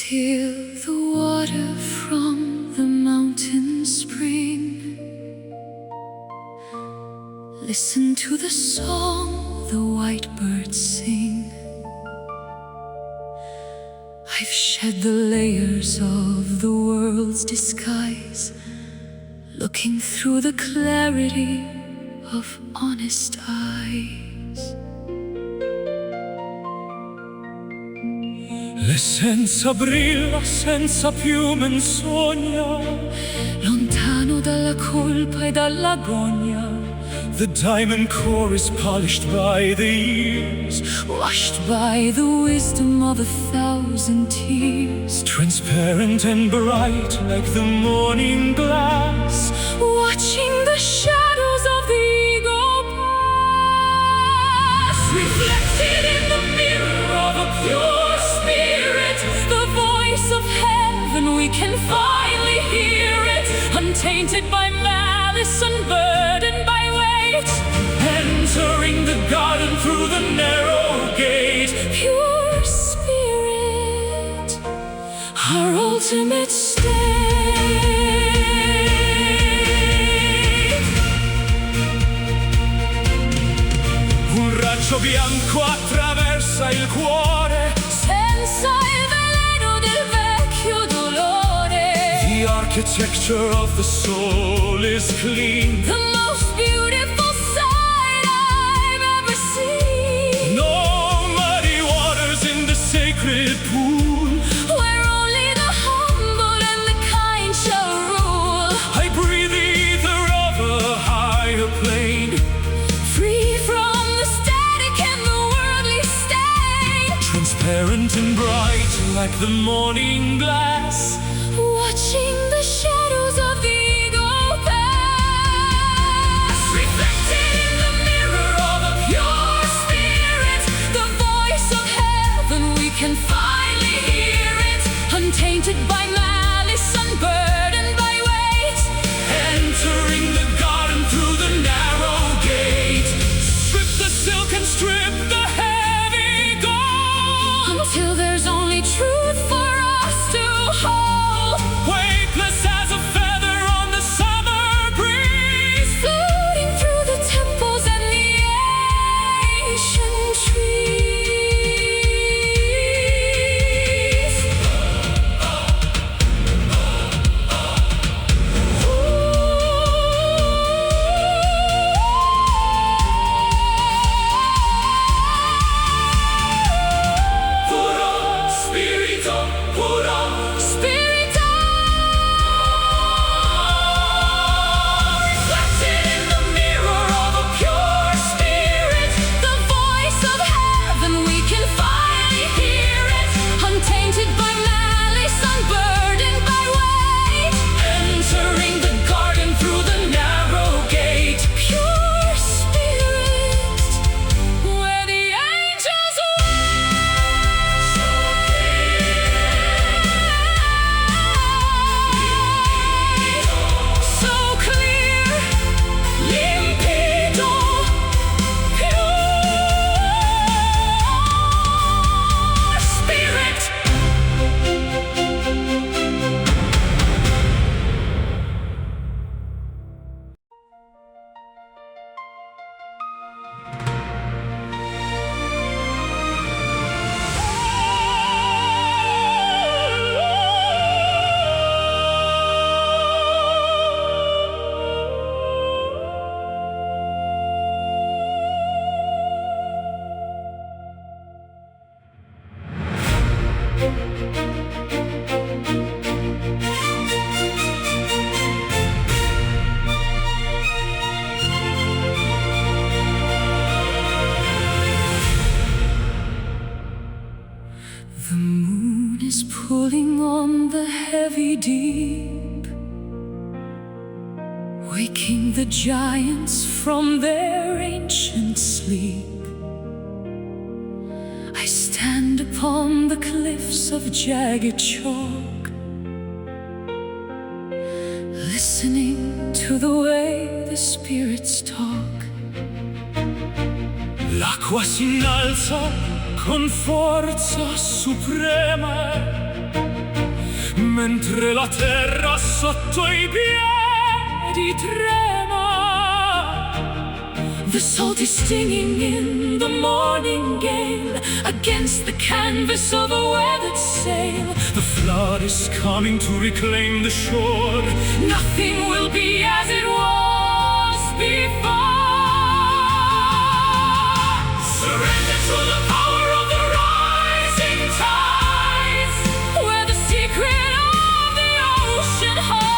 Till the water from the mountain spring, listen to the song the white birds sing. I've shed the layers of the world's disguise, looking through the clarity of honest eyes. L'essenza brilla senza più menzogna, Lontano dalla colpa e dalla gogna. the diamond core is polished by the years, Washed by the wisdom of 1,000 tears. transparent and bright like the morning glass, Watching the shadows of the ego pass. Reflected in the mirror of a pure spirit, the voice of heaven, we can finally hear it. Untainted by malice, unburdened by weight, entering the garden through the narrow gate. pure spirit, our ultimate state. Un raggio bianco attraversa il cuore, Senza il veleno del vecchio dolore. the architecture of the soul is clean. The most beautiful sight I've ever seen. No muddy waters in the sacred pool, Where only the humble and the kind shall rule. I breathe the ether of a higher plane, Free from the static and the worldly stain. transparent and bright like the morning glass, Watching the shadows of the ego pass. Reflected in the mirror of a pure spirit, the voice of heaven, we can finally hear it. Untainted by malice, unburdened by weight, entering the garden through the narrow gate. Strip the silk and strip the heavy gold, until there's only truth for us to hold. weightless as a feather on the summer breeze, Floating through the temples and the ancient trees. puro spirito, puro Spirit reflected in the mirror of a pure spirit, the voice of heaven, we can finally hear it. Untainted by malice, unburdened by weight, entering the garden through the narrow gate. pure spirit, where the angels so clear, limpido, pure spirit. The moon is pulling on the heavy deep, waking the giants from their ancient sleep. I stand upon the cliffs of jagged chalk, listening to the way the spirits talk. L'acqua si innalza con forza suprema, mentre la terra sotto i piedi trema. The salt is stinging in the morning gale against the canvas of a weathered sail. The flood is coming to reclaim the shore. Nothing will be as it was before. Surrender to the power of the rising tides, Where the secret of the ocean hides.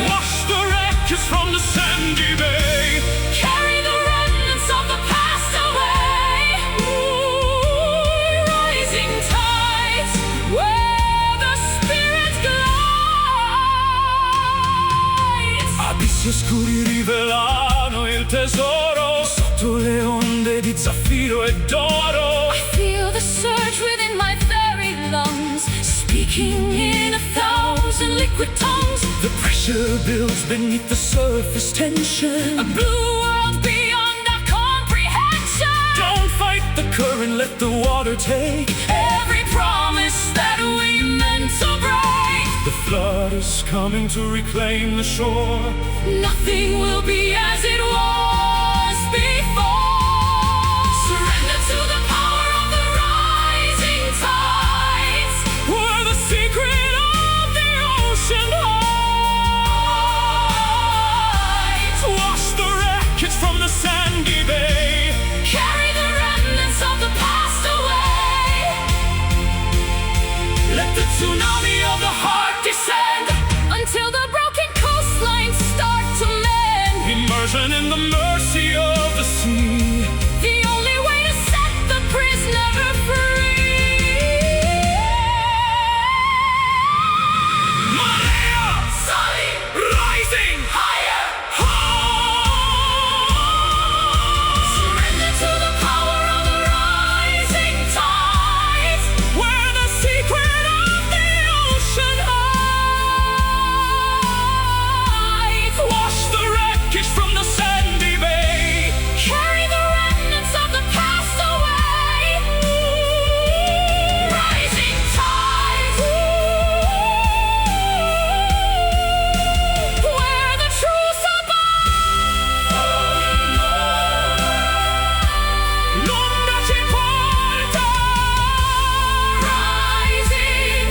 wash the wreckage from the sandy bay. Carry the remnants of the past away. Ooh, rising tides, where the spirit glides. Abissi oscuri rivelano il tesoro sotto le onde di zaffiro e d'oro. I feel the surge within my very lungs, speaking in 1,000 liquid tongues. The pressure builds beneath the surface tension. A blue world beyond our comprehension. Don't fight the current, let the water take Every promise that we meant to break. The flood is coming to reclaim the shore. Nothing will be as it was before. Surrender to the power of the rising tides, Where the secret of the ocean hides. Wash the wreckage from the sandy bay. carry the remnants of the past away. Let the tsunami of the heart descend. Until the broken coastlines start to mend. Immersion in the mercy of the sea. The only way to set the prisoner free. Marea, Solid, rising higher. high. Surrender to the power of the rising tides. Where the secret of the ocean hides. Wash the wreckage from the sandy bay. Carry the remnants of the past away. Rising tides, where the truth L'ombra ci porta. rising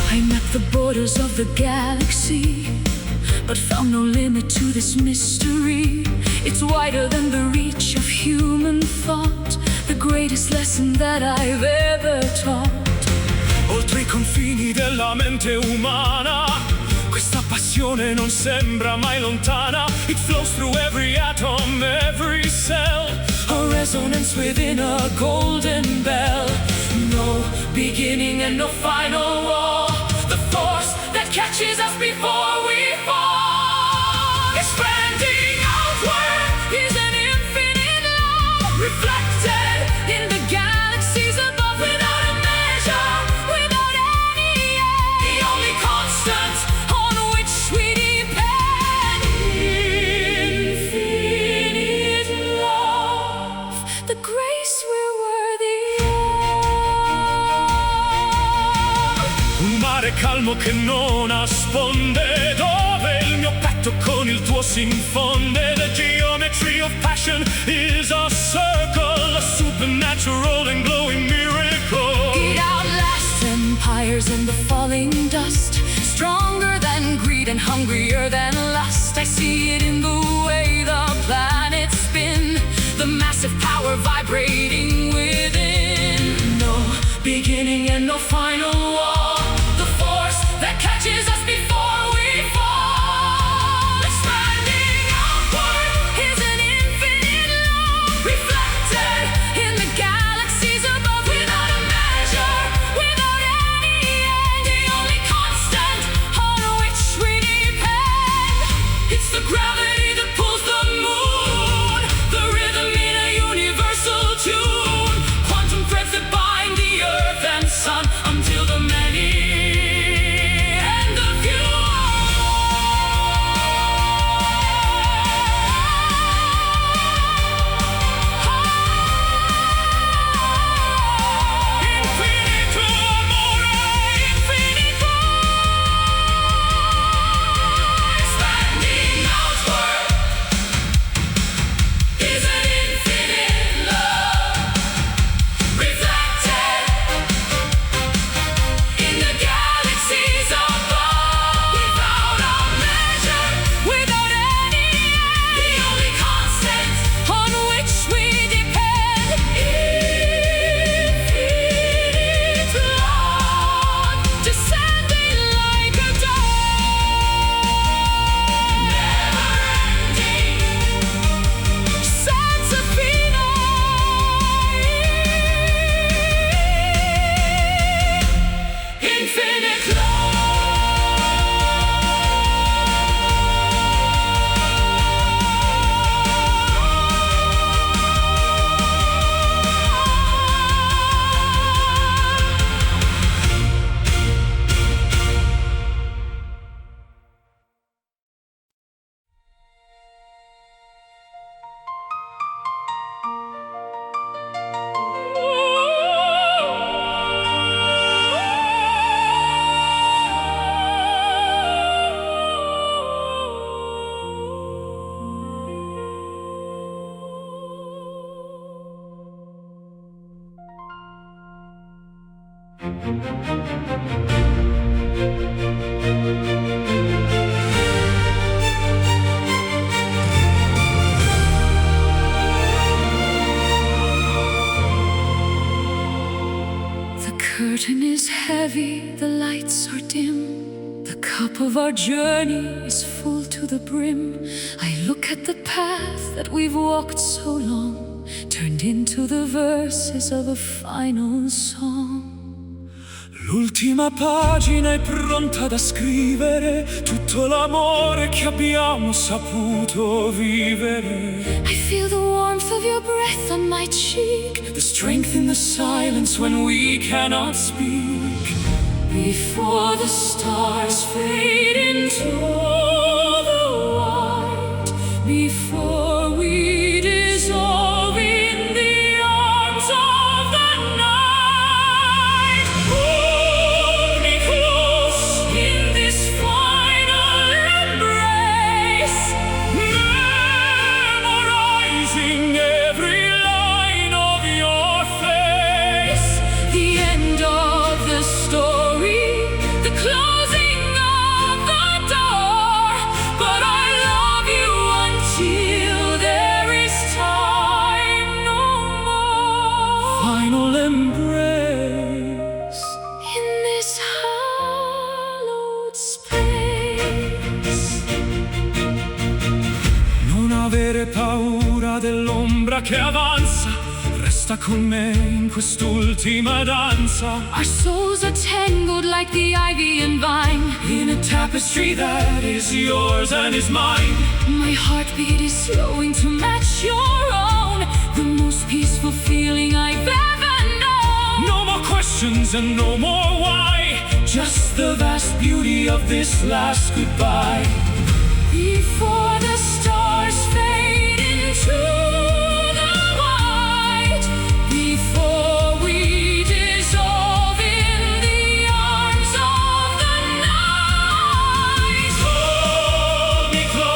I'm at the borders of the galaxy, but found no limit to this mystery. It's wider than the reach of human thought, the greatest lesson that I've ever taught. Oltre i confini della mente umana, questa passione non sembra mai lontana. It flows through every atom, every cell, a resonance within a golden bell. No beginning and no final wall, the force that catches us before we fall. Expanding outward is an infinite love, reflected in the galaxies above, without a measure, without any end. The only constant on which we depend. Infinite love, the grace we're worthy of. Un mare calmo che non nasconde, dove il mio petto elemento con il tuo sinfonde. The geometry of passion is a circle, a supernatural and glowing miracle. It outlasts empires in the falling dust, stronger than greed and hungrier than lust. I see it in the way the planets spin, the massive power vibrating within. No beginning and no final wall, the force that catches us before we fall. Expanding outward is an infinite love, reflected in the galaxies above, without a measure, without any end. The only constant on which we depend, it's the gravity that pulls the moon, the rhythm in a universal tune, quantum threads that bind the earth and sun until the many and the few. Infinito amore, infinito. Expanding outward is an infinite love, reflected in the galaxies above, without a measure, without any end. The only constant on which we depend, infinite love, descending like a dawn, never-ending sense of infinite The curtain is heavy, the lights are dim, the cup of our journey is full to the brim. I look at the path that we've walked so long, turned into the verses of a final song. L'ultima pagina è pronta da scrivere tutto l'amore che abbiamo saputo vivere. I feel the warmth of your breath on my cheek, The strength in the silence when we cannot speak. before the stars fade into the white, before we dissolve in the arms of the night. Hold me close in this final embrace, memorizing every line of your face. The end of the story, the closing of the door, but I love you until there is time no more. Final embrace. In this hallowed space, Non avere paura dell'ombra che avanza, resta con me in quest'ultima danza. our souls are tangled like the ivy and vine. In a tapestry that is yours and is mine. My heartbeat is slowing to match your own, the most peaceful feeling I've ever known. No more questions and no more why, just the vast beauty of this last goodbye. Before the stars fade into the white, before we dissolve in the arms of the night. Hold me close.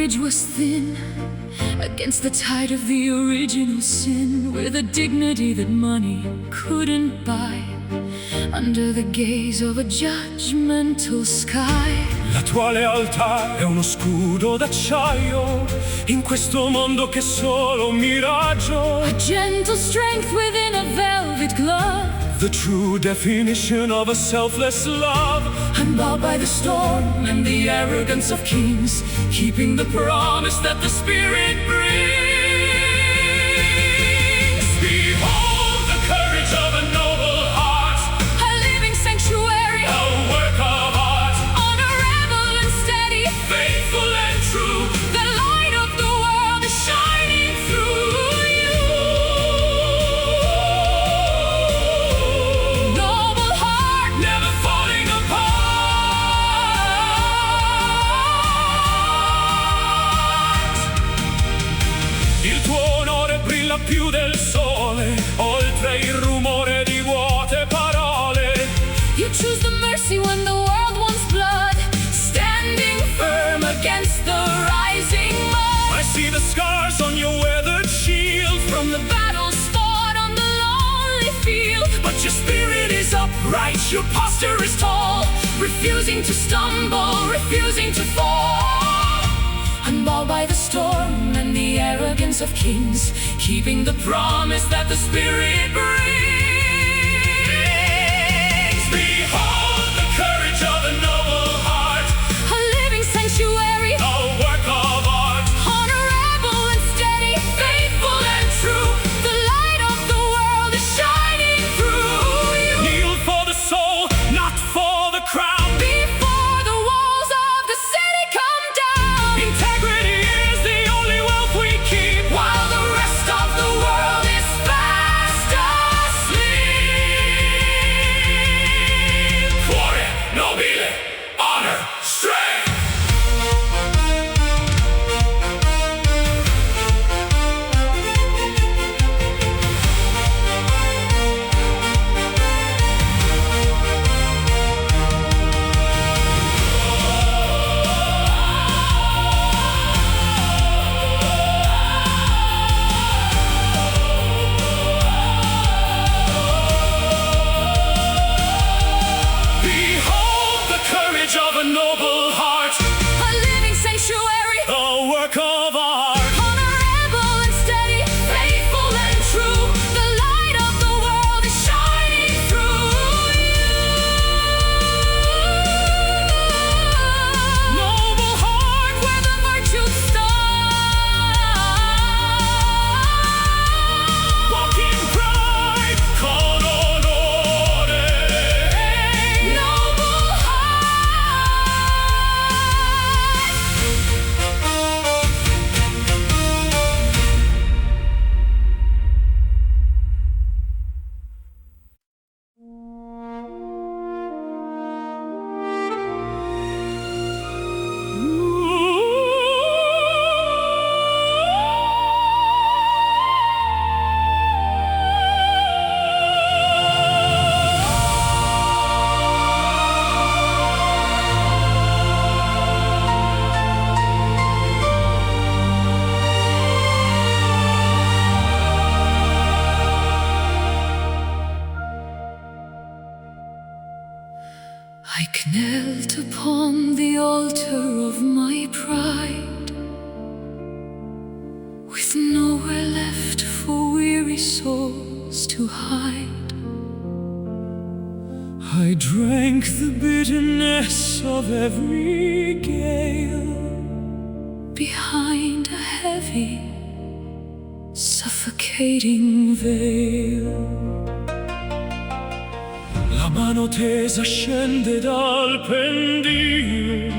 bridge was thin against the tide of the original sin, with a dignity that money couldn't buy, under the gaze of a judgmental sky. La tua lealtà è uno scudo d'acciaio in questo mondo che è solo un miraggio. A gentle strength within a velvet glove, the true definition of a selfless love. I'm bowed by the storm and the arrogance of kings, keeping the promise that the Spirit brings. Behold the courage of a noble heart, a living sanctuary, a work of art, honorable and steady, faithful and true. The light of the world is shining through you. Noble heart, never falling apart. Il tuo onore brilla più del sole, oltre il rumore di vuote parole. You choose the mercy when the world wants blood, standing firm against the rising mud. I see the scars on your weathered shield From the battles fought on the lonely field, but your spirit is upright, your posture is tall, refusing to stumble, refusing to fall. Unbowed by the storm and the arrogance of kings, keeping the promise that the Spirit brings. Behold the courage of a noble heart, A living sanctuary, a work of art, honorable and steady, faithful and true. The light of the world is shining through you. kneel for the soul, not for the crown. Before the walls of the city come down, Integrity is the only wealth we keep, while the rest of the world is fast asleep. cuore nobile, honor, strength. Behold the courage of a noble heart, A living sanctuary, a work of art, honorable and steady, faithful and true. The light of the world is shining through you. noble heart, Where the virtues stand, walk in pride, con onore. noble I knelt upon the altar of my pride, with nowhere left for weary souls to hide. I drank the bitterness of every gale, Behind a heavy, suffocating veil. la mano tesa scende dal pendio,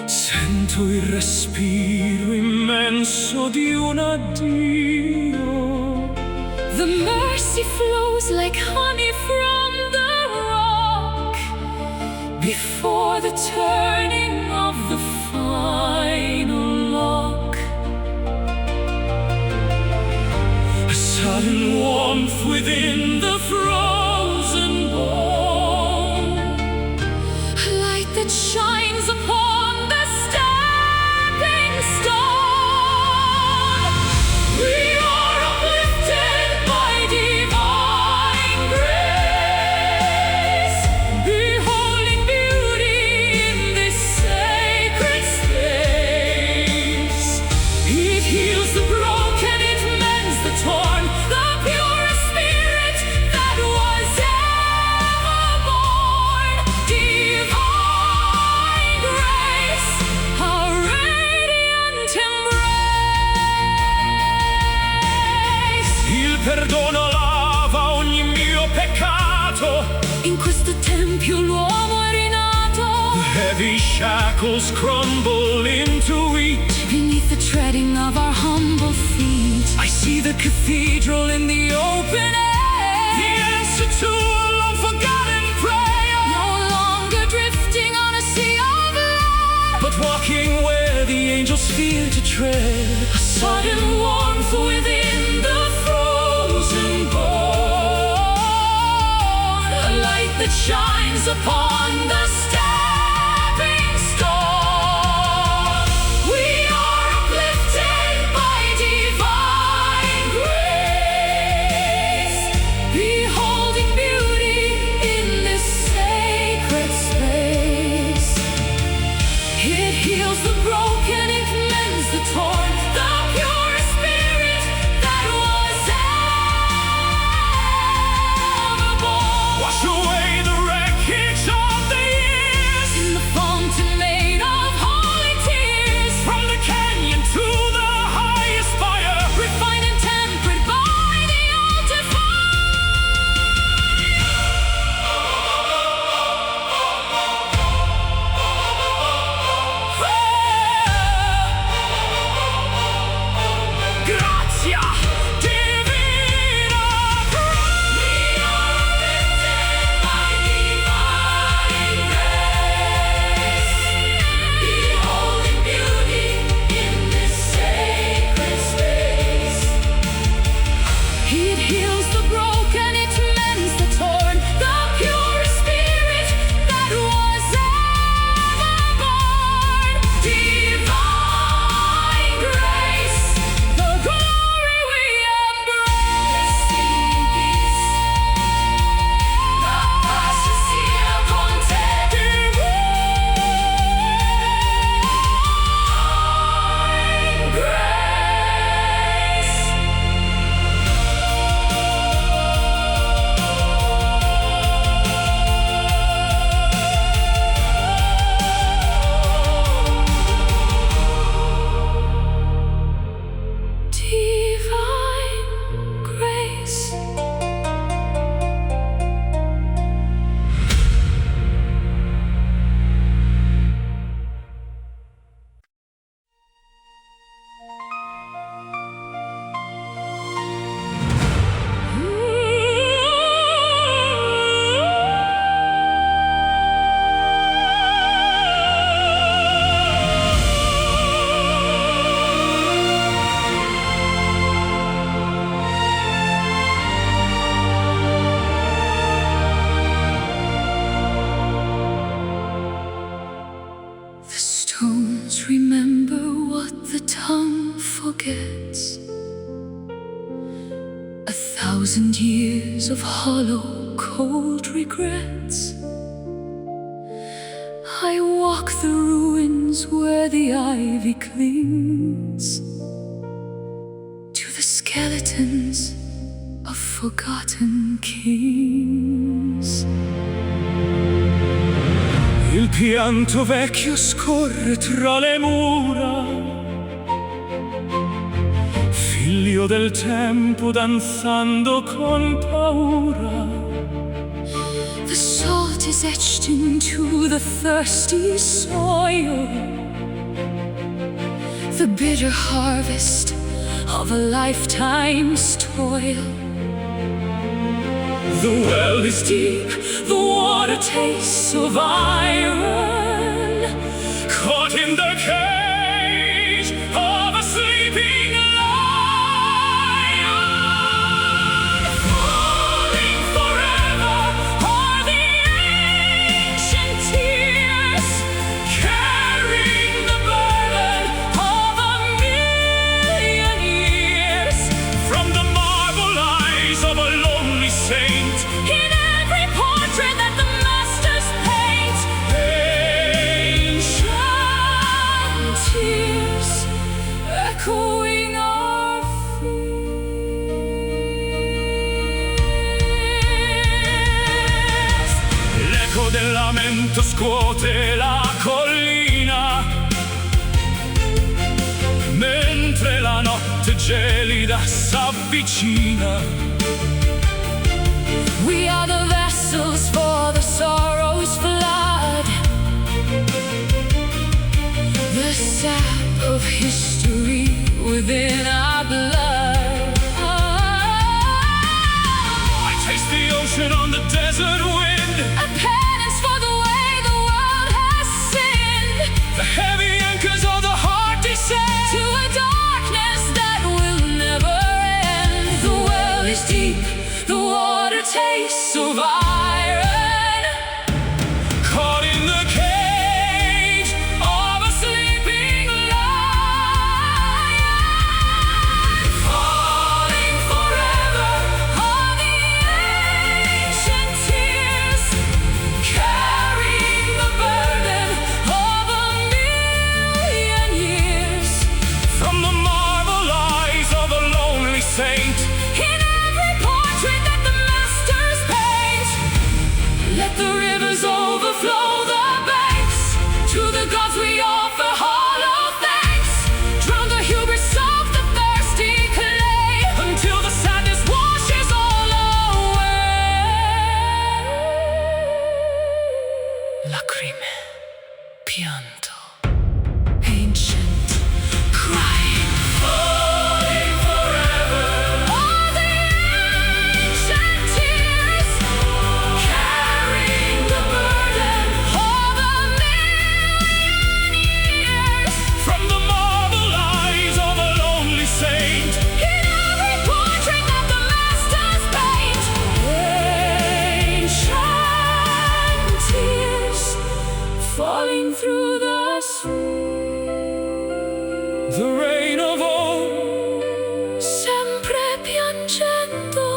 sento il respiro immenso di un addio. The mercy flows like honey from the rock, before the turning of the final lock. A sudden warmth within the frozen bone, A light that shines upon the stars. perdono lava ogni mio peccato. In questo tempio l'uomo è rinato. The heavy shackles crumble into wheat Beneath the treading of our humble feet. I see the cathedral in the open air, the answer to a long-forgotten prayer. No longer drifting on a sea of lead, but walking where the angels fear to tread. a sudden warmth within the frozen bone, a light that shines upon the stepping stone. We are uplifted by divine grace, beholding beauty in this sacred space. It heals the broken, it mends the torn, the pure spirit that was ever born. Wash away the wreckage of the years In the fountain made of holy tears, from the canyon to the highest fire. refined and tempered by the altar Grazia divina. We are uplifted by divine grace, beholding beauty in this sacred space. It heals the broken, it mends the torn, the pure spirit that was ever born. Divine grace, the glory we embrace. Sing peace, la paz sia con te. Divine grace. Divine grace. The stones remember what the tongue forgets. 1,000 years of hollow, cold regrets. I walk the ruins where the ivy clings to the skeletons of forgotten kings. Il pianto vecchio scorre tra le mura, figlio del tempo danzando con paura. The salt is etched into the thirsty soil, the bitter harvest of a lifetime's toil. The well is deep, The water tastes of iron, caught in the cage of a sleeping lion. falling forever are the ancient tears, Carrying the burden of a million years. from the marble eyes of a lonely saint, In every portrait that the masters paint, ancient tears echoing our fears. l'eco del lamento scuote la collina, mentre la notte gelida s'avvicina. We are the vessels for the sorrow's flood, the sap of history within our blood. I taste the ocean on the desert wind, A penance for the way the world has sinned. the heavy anchors of the heart descend To a darkness that will never end. The well is deep, the water tastes of iron. caught in the cage of a sleeping lion. Falling forever on the ancient tears, carrying the burden of a million years. From the marble eyes of a lonely saint, In every portrait that the masters paint, let the rivers overflow the banks. To the gods we offer hollow thanks. Drown the hubris of the thirsty clay, until the sadness washes all away. Lacrime, pianto, ancient crying. falling forever. All the ancient tears, carrying the burden of a million years. From the marble eyes of a lonely saint, In every portrait that the masters paint, ancient tears falling through the street. the rain of old, Sempre piangendo,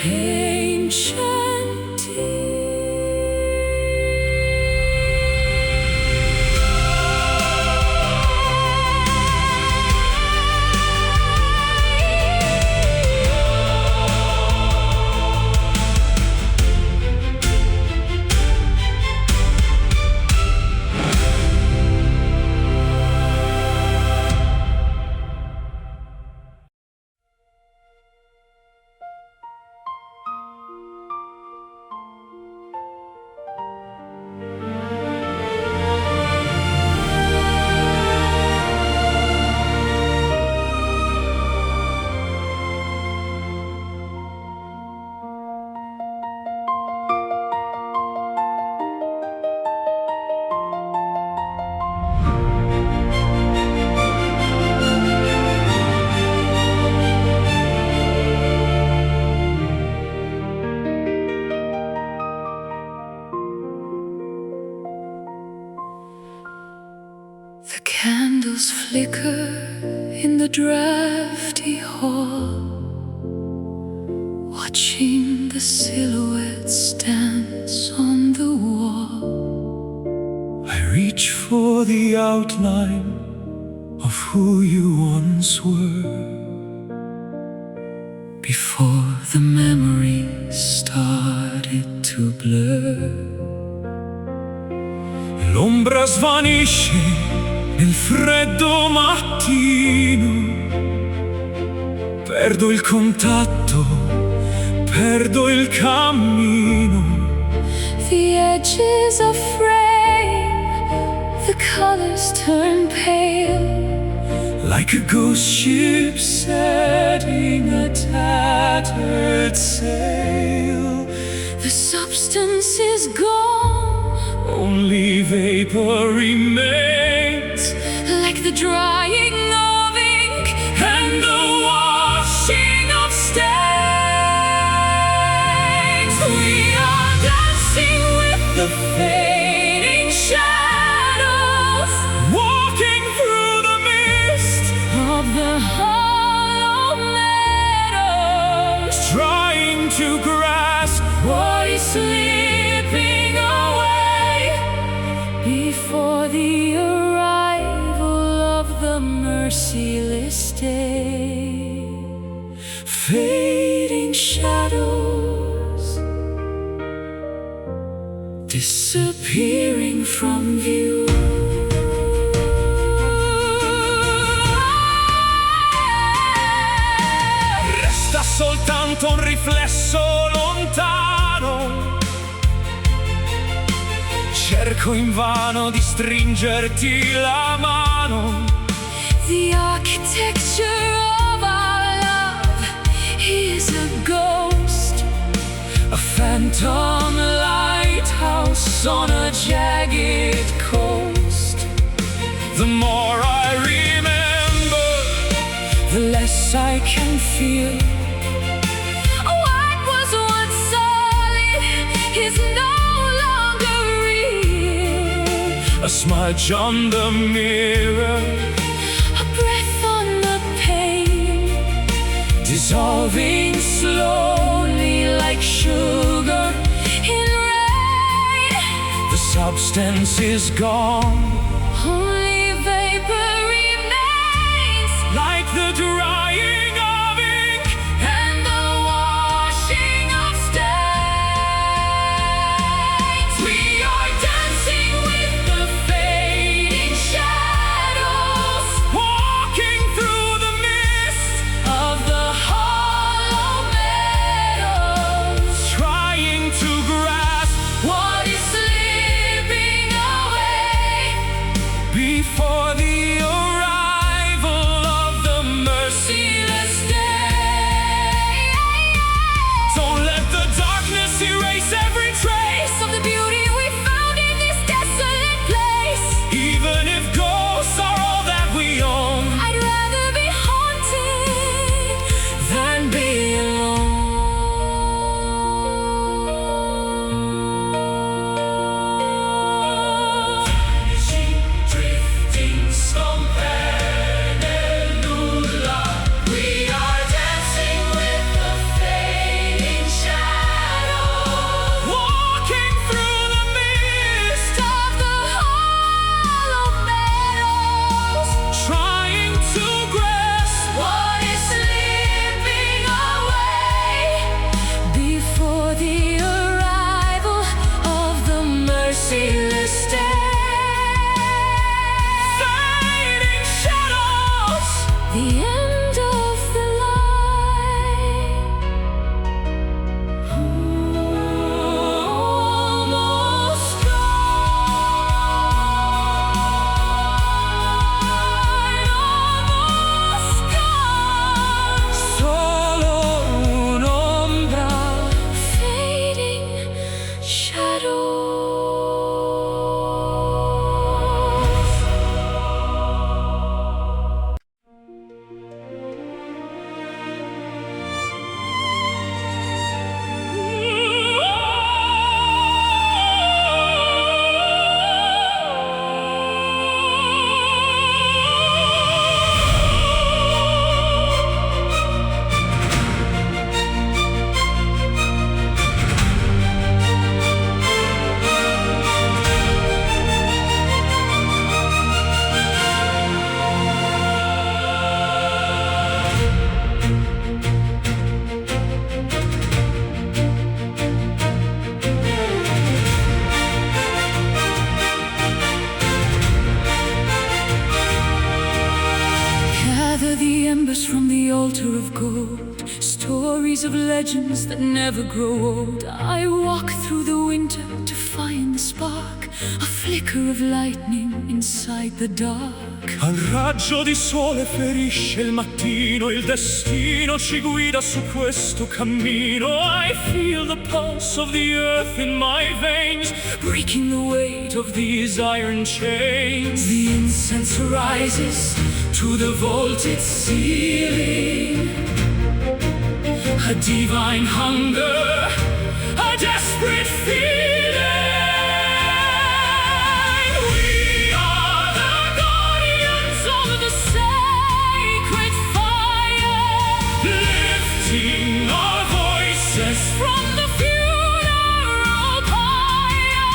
ancient The candles flicker in the drafty hall, watching the silhouettes dance on the wall. I reach for the outline of who you once were, Before the memories started to blur. l'ombra svanisce nel freddo mattino, perdo il contatto, perdo il cammino. The edges of frame, the colors turn pale, Like a ghost ship setting a tattered sail, the substance is gone, only vapor remains, like the drying of ink and the washing of stains. We are dancing with the fading shadows Walking through the mist, of the hollow meadows, trying to grasp what is slipping away before the arrival of the merciless day. Fading shadows disappearing from view. pronto un riflesso lontano. Cerco invano di stringerti la mano. The architecture of our love is a ghost, A phantom lighthouse on a jagged coast. The more I remember, the less I can feel. what was once solid is no longer real. A smudge on the mirror, A breath on the pane, dissolving slowly like sugar. in rain, The substance is gone, only vapor remains, like the drying of ink. and the washing of stains. We are dancing with the fading shadows Walking through the mist, of the hollow meadows. trying to grasp What is slipping away before the arrival of the merciless day. Don't let the darkness erase every trace of the beauty we found in this desolate place? even if ghosts are all that we own. I'd rather be haunted than be alone. Drifting scompenelula, We are dancing with the fading shadows walking through the mist, of the hollow meadows. trying to grasp What is slipping away before the arrival of the merciless day? fading shadows. The end of the line. Almost gone. Solo un'ombra. Fading shadows. Gather the embers from the altar of gold, stories of legends that never grow old. I walk through the winter to find the spark, a flicker of lightning inside the dark. Un raggio di sole ferisce il mattino, il destino ci guida su questo cammino. I feel the pulse of the earth in my veins, breaking the weight of these iron chains. The incense rises To the vaulted ceiling, a divine hunger, a desperate feeling. We are the guardians of the sacred fire, lifting our voices from the funeral pyre.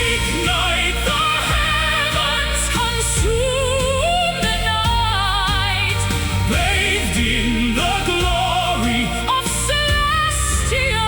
ignite the heavens, Consume the night bathed in the glory of celestial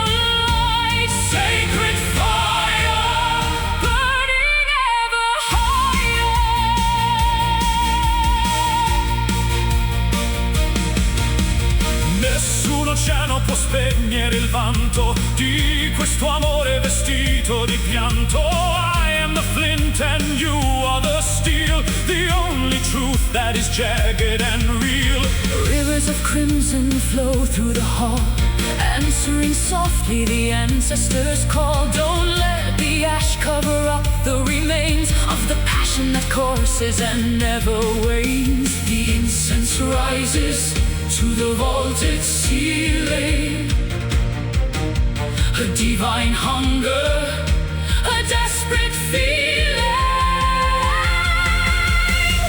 l'oceano può spegnere il vanto di questo amore vestito di pianto. I am the flint and you are the steel, the only truth that is jagged and real. Rivers of crimson flow through the hall, answering softly the ancestors' call. Don't let the ash cover up the remains of the passion that courses and never wanes. The incense rises to the vaulted ceiling, a divine hunger, a desperate feeling.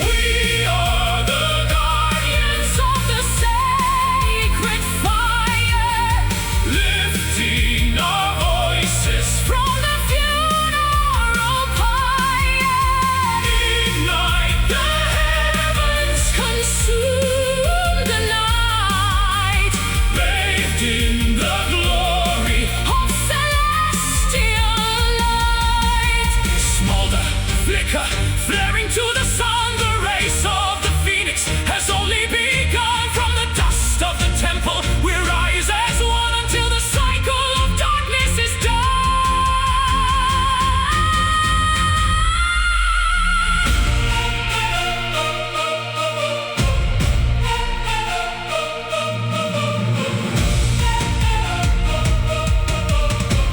We are the guardians of the sacred fire, lifting our voices from the funeral pyre. Ignite the heavens, consume the night, bathed in the glory of celestial light. Smolder, flicker, flaring to the sun, the race of the phoenix has only begun. From the dust of the temple we rise as one until the cycle of darkness is done.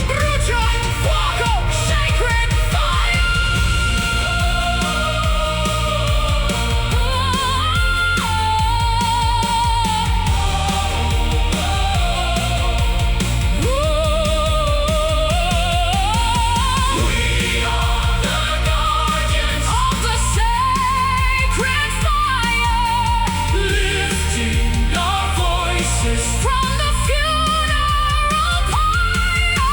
Brucia, fuoco, sacred fire. We are the guardians of the sacred fire, lifting our voices from the funeral pyre.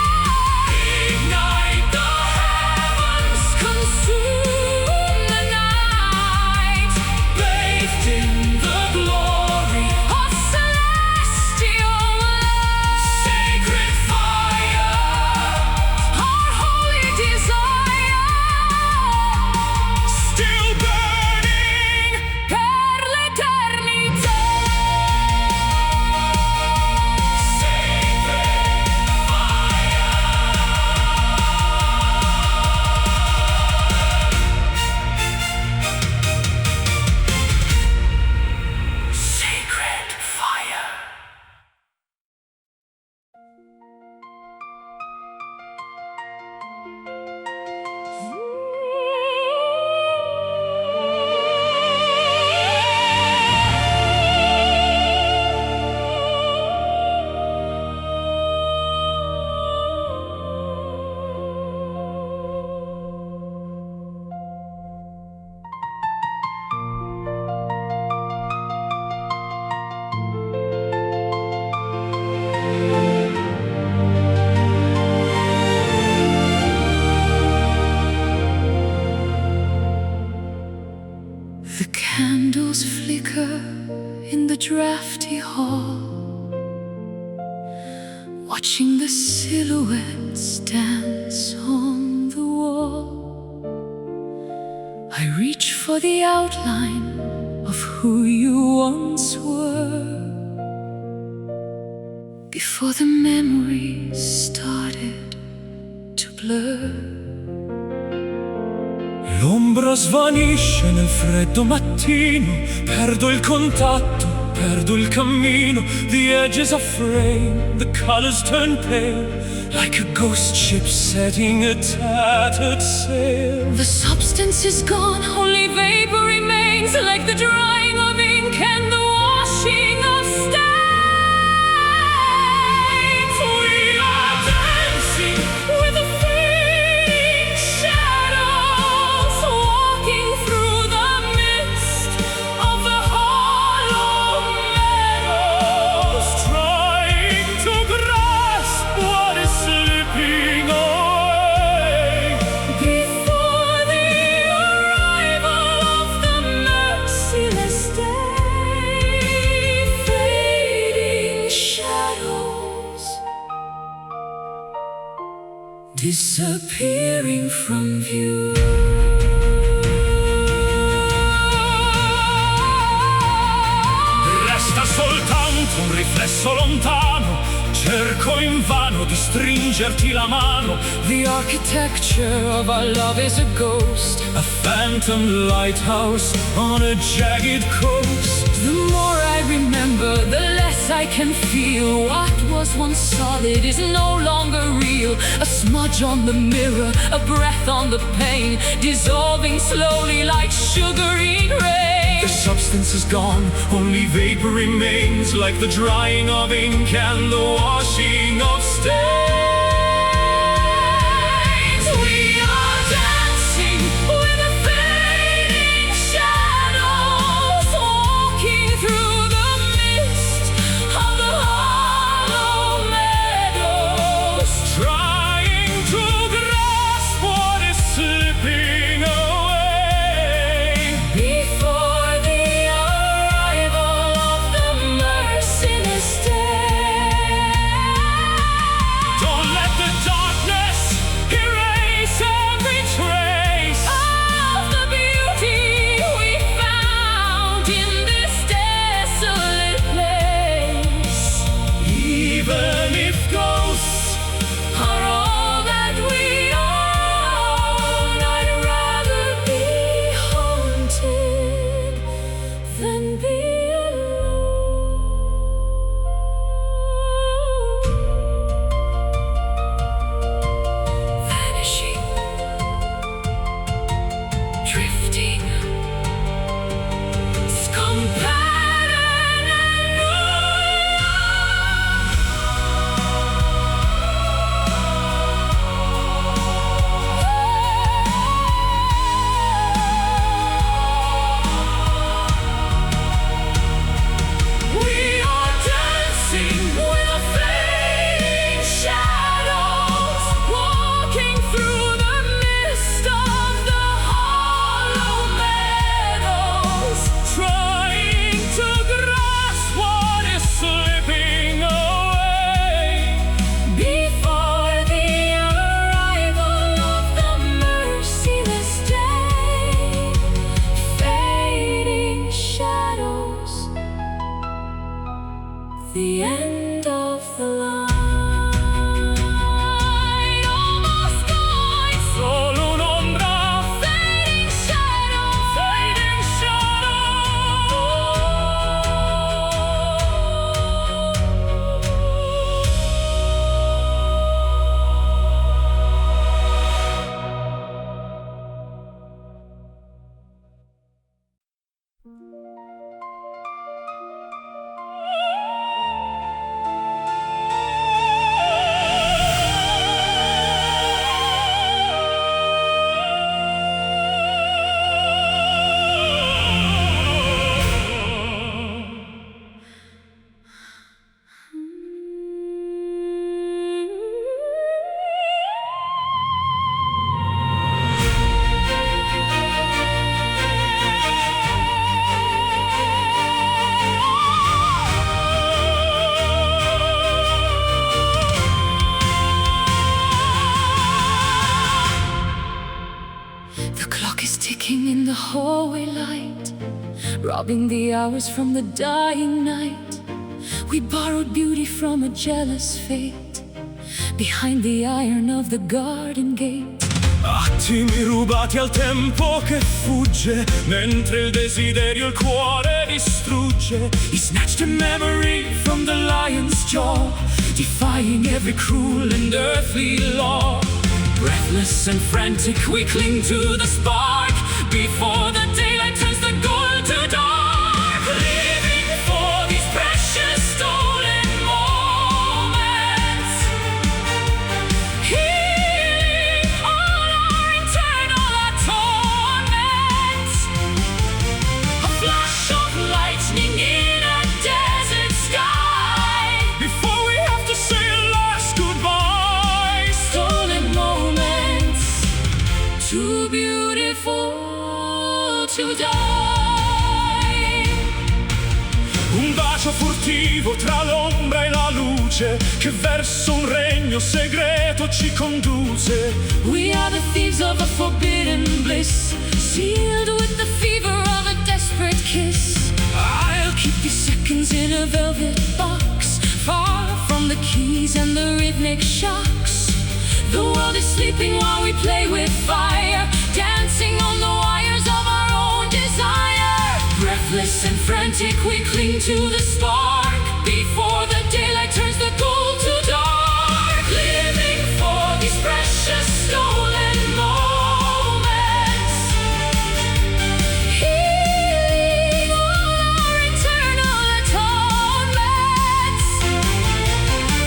Ignite the heavens, consume the night, bathed in the glory of celestial light. Sacred fire, our holy desire, still burning per l'eternità. Sacred fire. The candles flicker in the drafty hall, watching the silhouettes dance on the wall. I reach for the outline of who you once were, before the memories started to blur. L'ombra svanisce nel freddo mattino, perdo il contatto, perdo il cammino. The edges are frayed, the colors turn pale, like a ghost ship setting a tattered sail. The substance is gone, only vapor remains, like the drying of ink and the washing of stains. We are dancing with the fading shadows, walking through the midst of the hollow meadows, Trying to grasp what is slipping away. before the arrival of the merciless day. Fading shadows disappearing from view. Resta soltanto un riflesso penso lontano, cerco invano di stringerti la mano. The architecture of our love is a ghost, a phantom lighthouse on a jagged coast. The more I remember, the less I can feel. What was once solid is no longer real. A smudge on the mirror, a breath on the pane, dissolving slowly like sugary rain. The substance is gone, only vapor remains, like the drying of ink and the washing of stains. We are dancing with the fading shadows, walking through the mist of the hollow meadows, trying to grasp what is slipping away before the arrival of the merciless day. Don't let the darkness erase every trace Of the beauty we found in this desolate place. even if ghosts Are all that we own, I'd rather be haunted than be alone. Vanishing, drifting, scum-patterned and we are dancing with the fading shadows, walking through the mist of the hollow meadows, trying to grasp what is slipping away before the arrival of the merciless day. Fading shadows, the end of the line, almost gone. solo un'ombra, Fading shadows, fading The clock is ticking in the hallway light, robbing the hours from the dying night. We borrowed beauty from a jealous fate, behind the iron of the garden gate. attimi rubati al tempo che fugge, mentre il desiderio il cuore distrugge. He snatched a memory from the lion's jaw, defying every cruel and earthly law. Breathless and frantic, we cling to the spark, before the daylight turns the gold to dark. Living for these precious stolen moments, healing all our internal torments. A flash of lightning in a desert sky, before we have to say a last goodbye. Stolen moments, too beautiful to die. Un bacio furtivo tra l'ombra e la luce, che verso un regno segreto ci conduce. We are the thieves of a forbidden bliss, sealed with the fever of a desperate kiss. I'll keep these seconds in a velvet box, keys and the rhythmic shocks. The world is sleeping while we play with fire, dancing on the wires of our own desire. Breathless and frantic, we cling to the spark before the daylight turns the gold to dark. Living for these precious stolen moments, healing all our eternal atonements.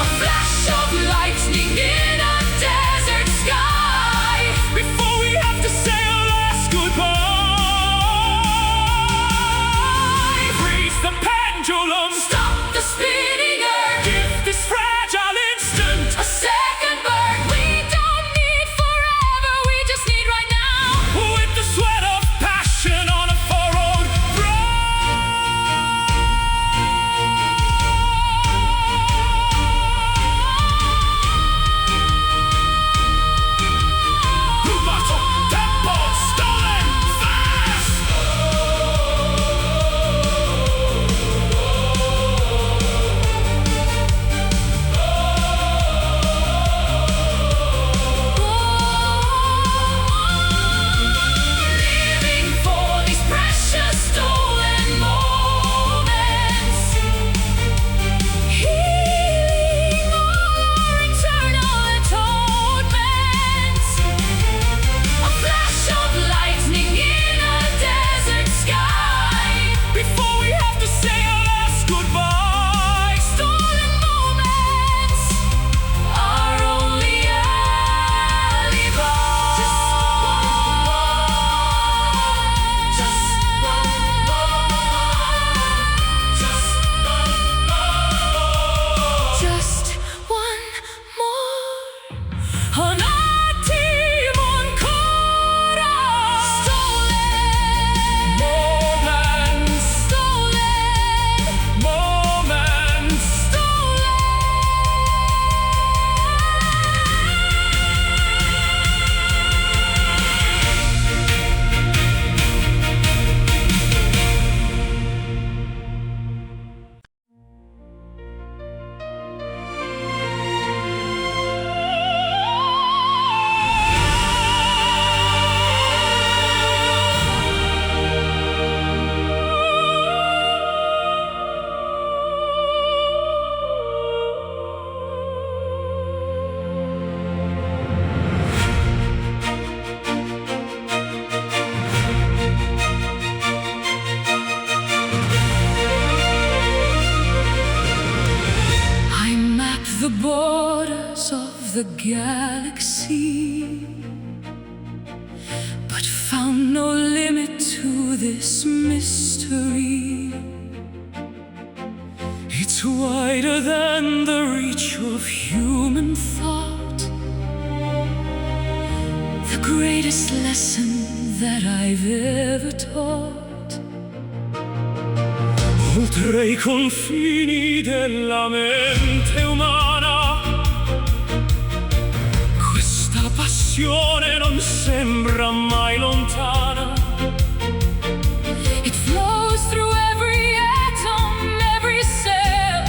A flash of lightning in a desert sky before we have to say our last goodbye. Freeze the pendulum, Stop the spinning earth, give this fragile instant a second birth. We don't need forever, we just need right now. with the sweat of passion on a furrowed rubato tempo stolen fast. Living for these precious stolen moments, healing all our eternal atonements. A flash of lightning in a desert sky Before we have to say our last goodbye. stolen moments, our only alibi. Just one more. Un attimo ancora. Stolen Moments, stolen moments. I map the borders of the galaxy, but found no limit to this mystery. It's wider than the reach of Human thought, the greatest lesson that I've ever taught. oltre i confini della mente umana. Questa passione non sembra mai lontana. It flows through every atom, every cell.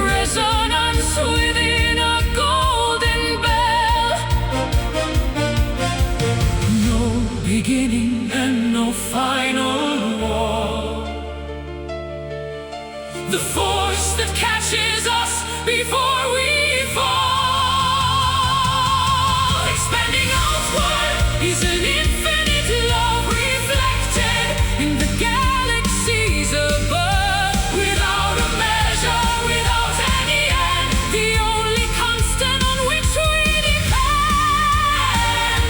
Resonance within a golden bell. No beginning and no final war. The force that catches us before we fall. Expanding outward is an infinite love reflected in the galaxies above. Without a measure, without any end, the only constant on which we depend.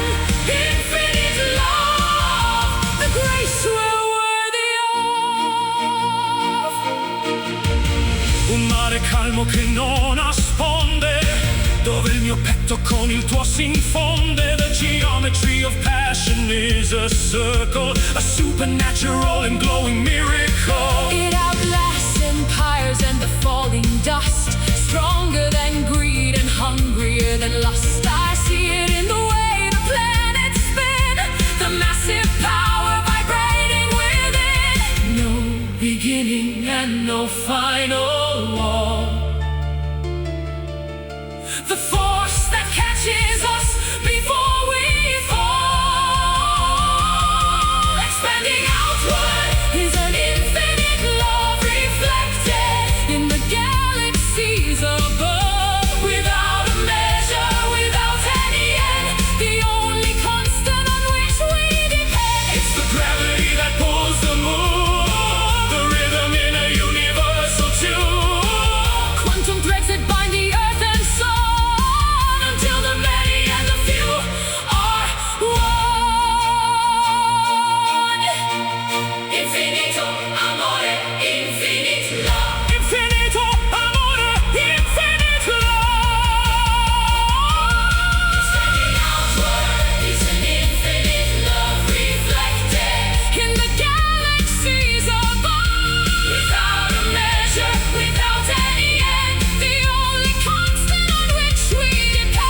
Infinite love, the grace we're worthy of. Un mare calmo che non nasconde, dove il mio petto con il tuo si infonde. The geometry of passion is a circle, a supernatural and glowing miracle. It outlasts empires and the falling dust, stronger than greed and hungrier than lust. I see it in the way the planets spin, the massive power vibrating within. No beginning and no final. I know all. The force that catches us before we fall, expanding outward, is an infinite love reflected in the galaxies above. Without a measure, without any end, the only constant on which we depend. It's the gravity that pulls the moon, the rhythm in a universal tune, quantum threads that bind the earth and sun, until the many and the few are one. Infinito amore, infinite love. Infinito amore, infinite love. Extending outward is an infinite love reflected in the galaxies above. Without a measure, without any end, the only constant on which we depend.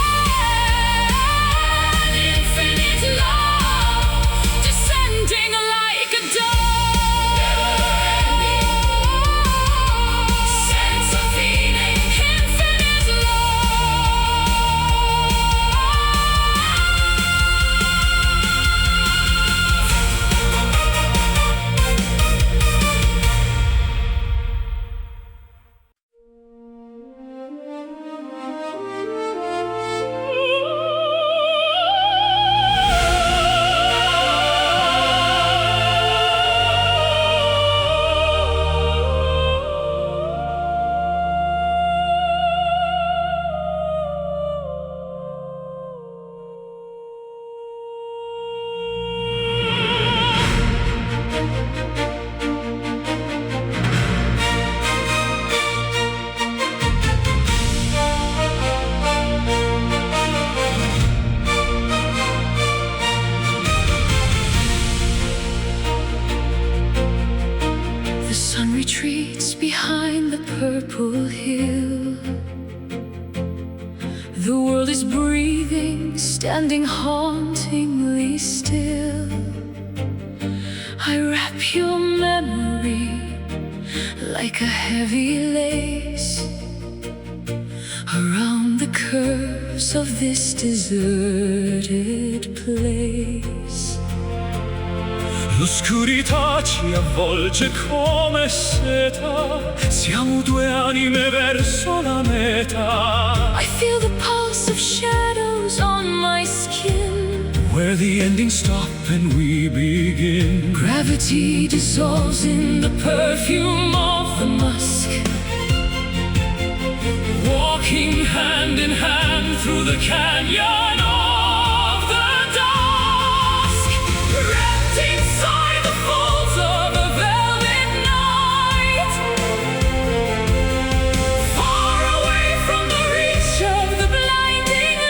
Infinite love, descending like a dove. Never-ending sense of feeling. Infinite The sun retreats behind the purple hill. The world is breathing, standing hauntingly still. I wrap your memory like a heavy lace around the curves of this deserted place. L'oscurità ci avvolge come seta, siamo due anime verso la meta. I feel the pulse of shadows on my skin, where the endings stop and we begin. Gravity dissolves in the perfume of the musk, walking hand in hand through the canyon of the dusk, wrapped inside the folds of a velvet night, far away from the reach of the blinding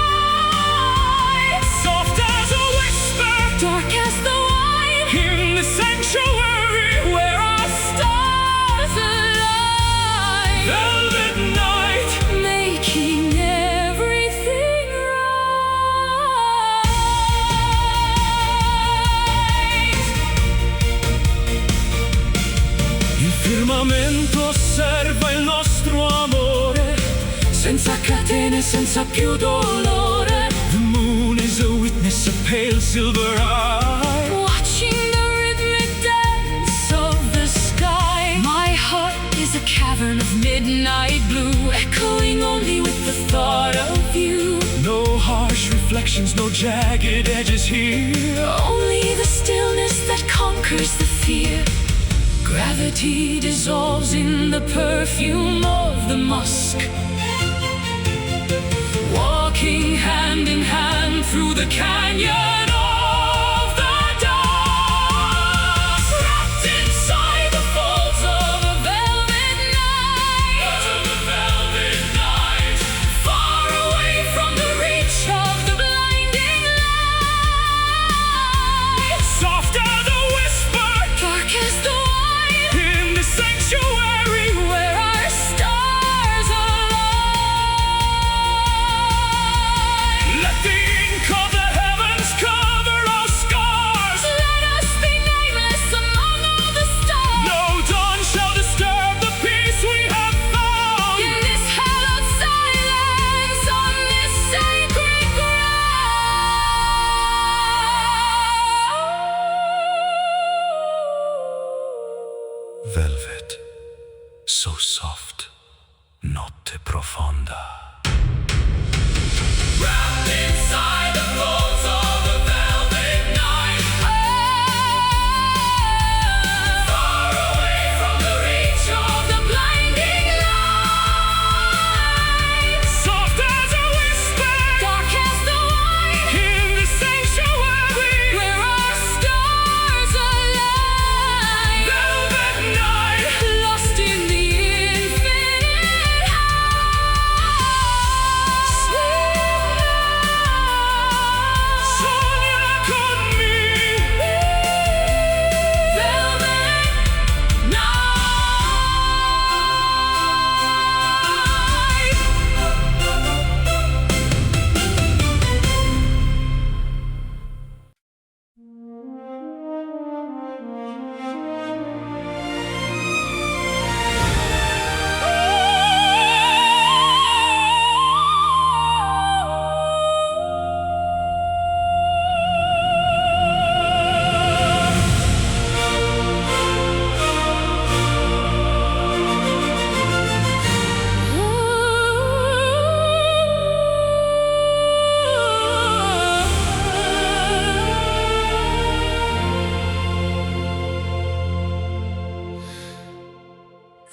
light. Soft as a whisper, dark as the wine, in the sanctuary where our stars align. Velvet night, making everything right. Il firmamento osserva il nostro amore, senza catene, senza più dolore. The moon is a witness, a pale silver eye, watching the rhythmic dance of the sky. My heart is a cavern of midnight blue, echoing only with the thought of you. No harsh reflections, no jagged edges here, only the stillness that conquers the fear. Gravity dissolves in the perfume of the musk, walking hand in hand through the canyon of the dusk, wrapped inside the folds of a velvet night, far away from the reach of the blinding light. Soft as a whisper, dark as the wine, in the sanctuary where our stars align. Let the ink of the heavens come so soft, notte profonda. Wrapped inside the folds of a velvet night, far away from the reach of the blinding light. Soft as a whisper, Dark as the light, in the sanctuary, where our stars align. velvet night, Lost in the infinite sogna con me. velvet night.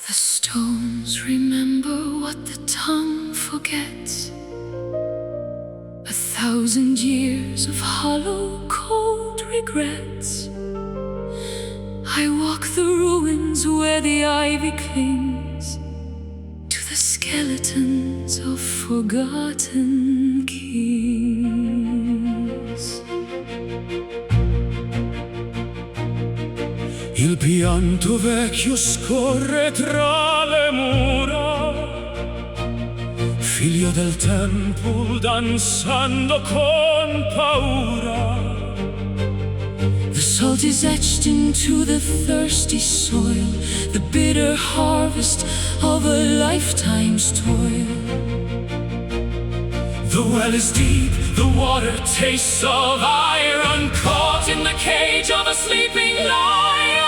The stones remember what the tongue forgets. 1,000 years of hollow, cold regrets. I walk the ruins where the ivy clings to the skeletons of forgotten kings. Il pianto vecchio scorre tra le mura, figlio del tempo danzando con paura. The salt is etched into the thirsty soil, the bitter harvest of a lifetime's toil. The well is deep, the water tastes of iron, Caught in the cage of a sleeping lion.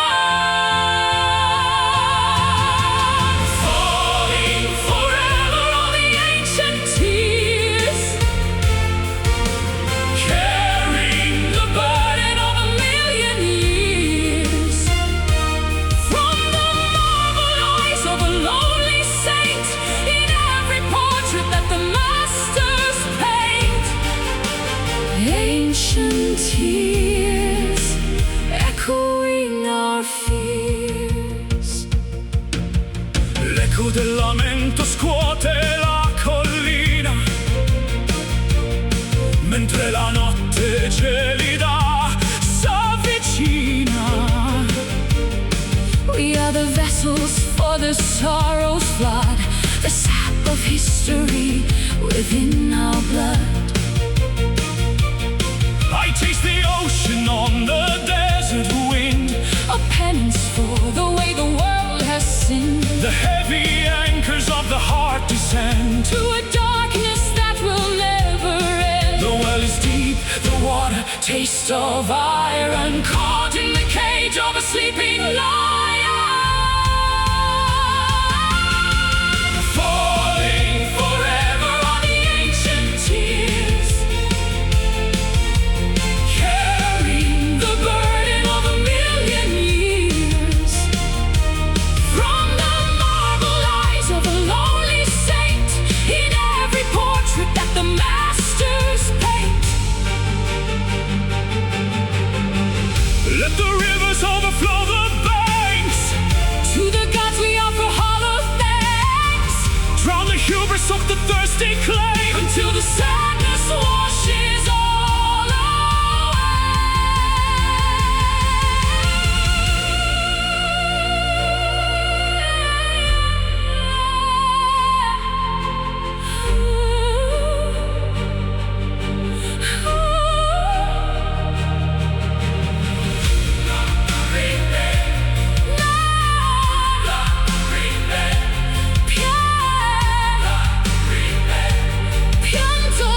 Falling forever on the ancient tears, carrying the burden of a million years. From the marble eyes of a lonely saint, in every portrait that the masters paint, ancient tears echoing our fears. l'eco del lamento scuote la collina, mentre la notte gelida s'avvicina. We are the vessels for the sorrow's flood, the sap of history within our blood. I taste the ocean on the desert wind, A penance for the way the world has sinned, the heavy anchors of the heart descend. to a darkness that will never end. The well is deep, The water taste of iron, caught in the cage of a sleeping lion. Falling forever on the ancient tears, carrying the burden of a million years. From the marble eyes of a lonely saint, in every portrait that the masters paint. let the rivers overflow the banks, To the gods we offer hollow thanks, drown the hubris of the thirsty clay. until the sadness washes all away. Pianto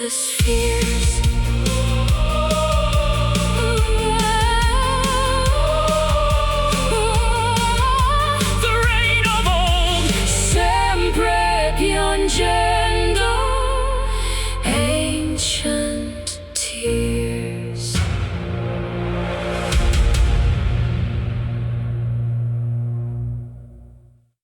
the spheres. The reign of old, sempre piangere.